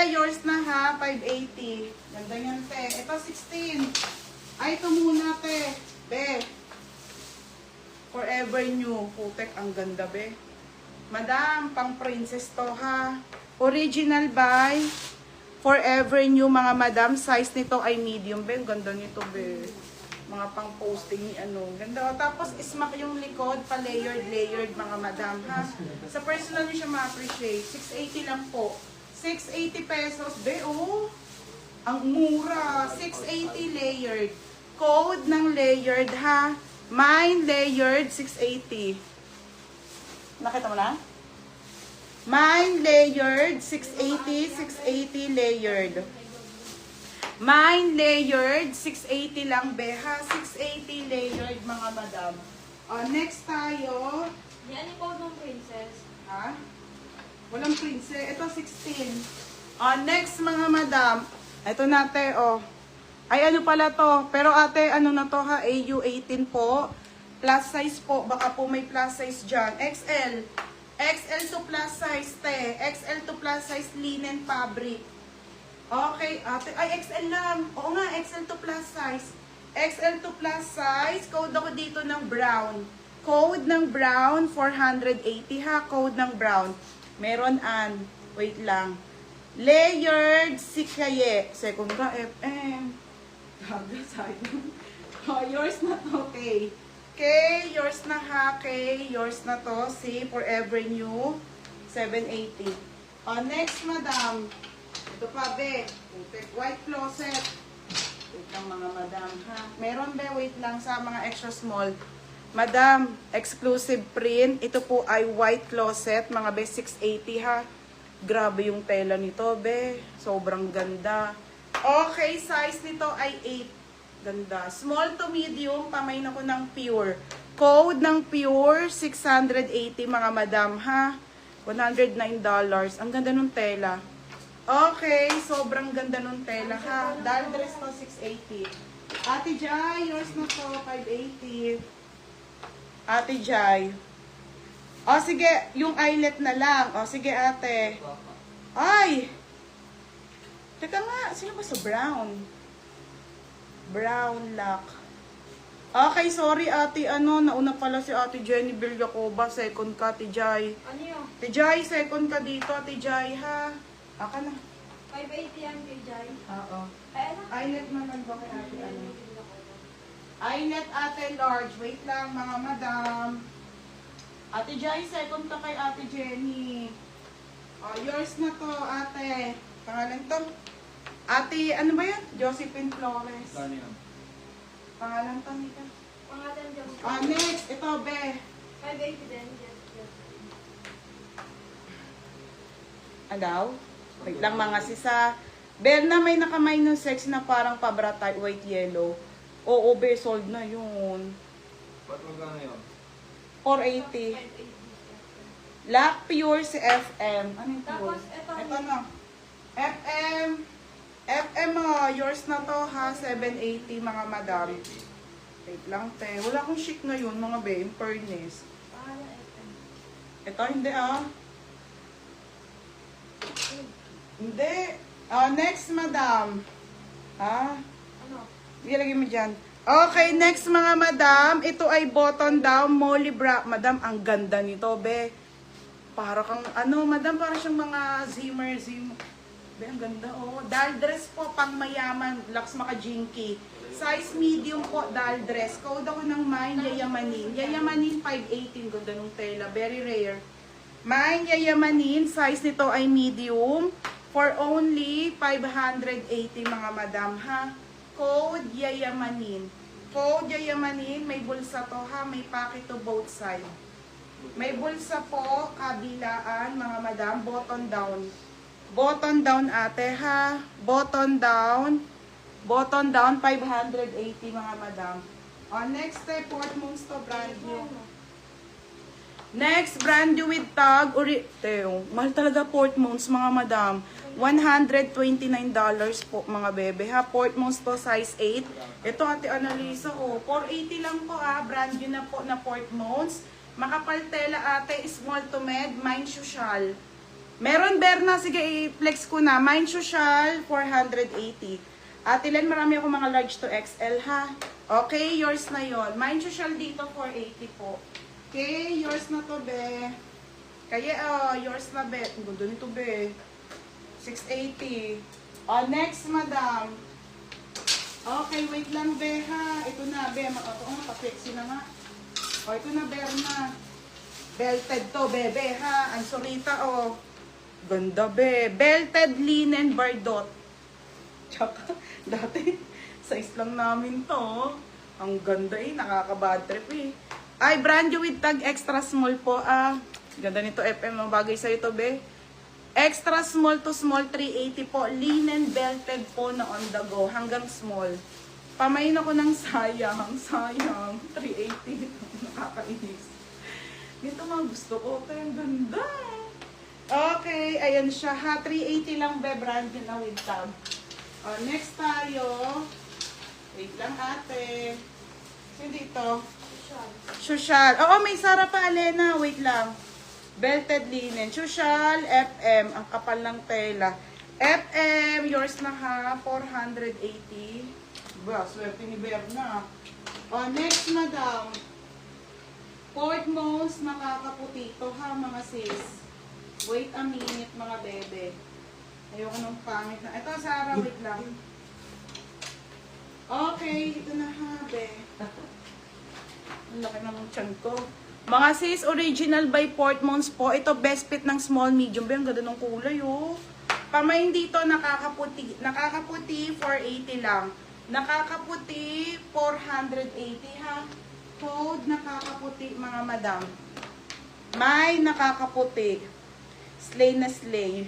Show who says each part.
Speaker 1: Yours na ha, 580. Ganda yan, te. Ito, 16. Ay, ito muna, te. Be. Forever New. Putek, ang ganda, be. Madam, pang princess to, ha. Original by Forever New, mga madam. Size nito ay medium, be. Ganda nito, be. Mga pang posting ni ano. Ganda. Tapos, smack yung likod, pa-layered, mga madam, ha. Sa personal nyo siya ma-appreciate. 680 lang po. 680 pesos. Be, oh. Ang mura. 680 layered. Code ng layered, ha. Mine layered, 680. Nakita mo na? Mine layered, 680. 680 layered. Mine layered, 680 lang, be, ha. 680 layered, mga madam. Next tayo.
Speaker 2: Yan yung code ng princess.
Speaker 1: Ha? Walang princess. Ito, 16. Next, mga madam. Ito nate, oh. Ay, ano pala to? Pero ate, ano na to ha? AU18 po. Plus size po. Baka po may plus size dyan. XL. XL to plus size, te. XL to plus size linen fabric. Okay, ate. Ay, XL lang. Oo nga, XL to plus size. XL to plus size. Code ako dito ng brown. Code ng brown, 480 ha. Code ng brown. Meron wait lang. Layered sikaye. Second ka, FM. Yours na to, K. K, yours na ha, K. Yours na to, si Forever New, 780. Next, madam. Ito pa, be. White closet. Wait lang, mga madam, ha. Meron, be, wait lang sa mga extra small. Madam, exclusive print. Ito po ay white closet. Mga be, 680 ha. Grabe yung tela nito, be. Sobrang ganda. Okay, size nito ay 8. Ganda. Small to medium. Pamain ako ng pure. Code ng pure, 680 mga madam ha. $109. Ang ganda ng tela. Okay, sobrang ganda ng tela ha. Dahil dress to, 680. Ate Jai, yours na to, 580. Ate Jai. Sige, yung eyelet na lang. Sige, ate. Ay! Teka nga, sino ba sa brown? Brown lock. Okay, sorry, ate. Nauna pala si ate Jenny Villacoba. Second ka, ate Jai.
Speaker 2: Ano yun?
Speaker 1: Ate Jai, second ka dito, ate Jai, ha? Aka na.
Speaker 2: 580 yan kay Jai.
Speaker 1: Oo.
Speaker 2: Ay, ano?
Speaker 1: Eyelet naman ba kay ate, Eyelet, ate, large. Wait lang, mga madam. Ate Jai, second ka kay ate Jenny. Yours na to, ate. Pangalan to? Ate, ano ba yan? Josephine Flores. Pangalan to, Nika.
Speaker 2: Pangalan dyan.
Speaker 1: Next, ito, be.
Speaker 2: 580 din. Yes.
Speaker 1: Adaw? Wait lang, mga sisa. Bel na may nakamay ng sex na parang pabratay, white yellow. Oo, be, sold na yun.
Speaker 3: Ba't magkano yun?
Speaker 1: 480. Lock pure si FM. Ano yung pure?
Speaker 2: Tapos, ito
Speaker 1: na. FM. FM, yours na to ha. 780 mga madam. Wait lang, te. Wala akong chic na yun, mga be. In fairness.
Speaker 2: Pangalan FM.
Speaker 1: Ito, hindi Hindi. Next, madam.
Speaker 2: Ano?
Speaker 1: Ilagay mo dyan. Okay, next mga madam. Ito ay button down, molly bra. Madam, ang ganda nito, be. Para kang, madam, para siyang mga zimmer. Be, ang ganda, oh. Doll dress po, pang mayaman. Laks maka-jinky. Size medium po, doll dress. Code ako ng mine, yayamanin. Yayamanin, 518. Ganda nung tela. Very rare. Mine, yayamanin. Size nito ay medium. For only 580 mga madam, ha. Code yayamanin. Code yayamanin. May bulsa to, ha. May pocket to both side. May bulsa po, kabilaan, mga madam. Button down. Button down, ate, ha. Button down. Button down, 580 mga madam. Next step, Port Moons to brand new. Next, brand new with tag. Teo, mahal talaga Portmons, mga madam. $129 po, mga bebe. Ha, Portmons to, size 8. Ito, Ate Annalisa, oh. 480 lang po, brand new na po na Portmons. Makapal tela, ate. Small to med. Mine social. Meron, Berna. Sige, i-flex ko na. Mine social, 480. Ate Len, marami ako mga large to XL, ha? Okay, yours na yon. Mine social dito, 480 po. Okay, yours na to, be. Kaya, yours na, be. Ang ganda nito, be. 680. Next, madam. Okay, wait lang, be, ha? Ito na, be. Pa-flexi na nga. Ito na, Berna. Belted to, bebe, ha? Ang solita, Ganda, be. Belted linen bardot. Tsaka, dati, size lang namin to. Ang ganda nakaka-bad trip Ay, brand new with tag extra small po. Ganda nito, FM. Ang bagay sa'yo to, be. Extra small to small, 380 po. Linen belted po na on the go. Hanggang small. Pamain ako ng sayang. Sayang. 380. Nakakainis. Ito nga gusto ko. Kaya ang ganda. Okay. Ayan siya, ha. 380 lang, be. Brand new na with tag. Next tayo. Wait lang, ate. Hindi ito. Social. Oo, may Sara pa, Alena. Wait lang. Belted linen. Social, FM. Ang kapal ng tela. FM, yours na, ha. 480. Ba, swerte ni Berna. Next, madam. Portmons, nakakaputi ito, ha, mga sis. Wait a minute, mga bebe. Ayoko nung pangit na. Ito, Sarah, wait lang. Okay, ito na, ha, be. Ang laki ng tiyan ko. Mga sis, original by Portmons po. Ito, best fit ng small, medium. Ba, ang ganda ng kulay, Pamain dito, nakakaputi. Nakakaputi, 480 lang. Nakakaputi, 480, ha. Code, nakakaputi, mga madam. May nakakaputi. Slay na slay.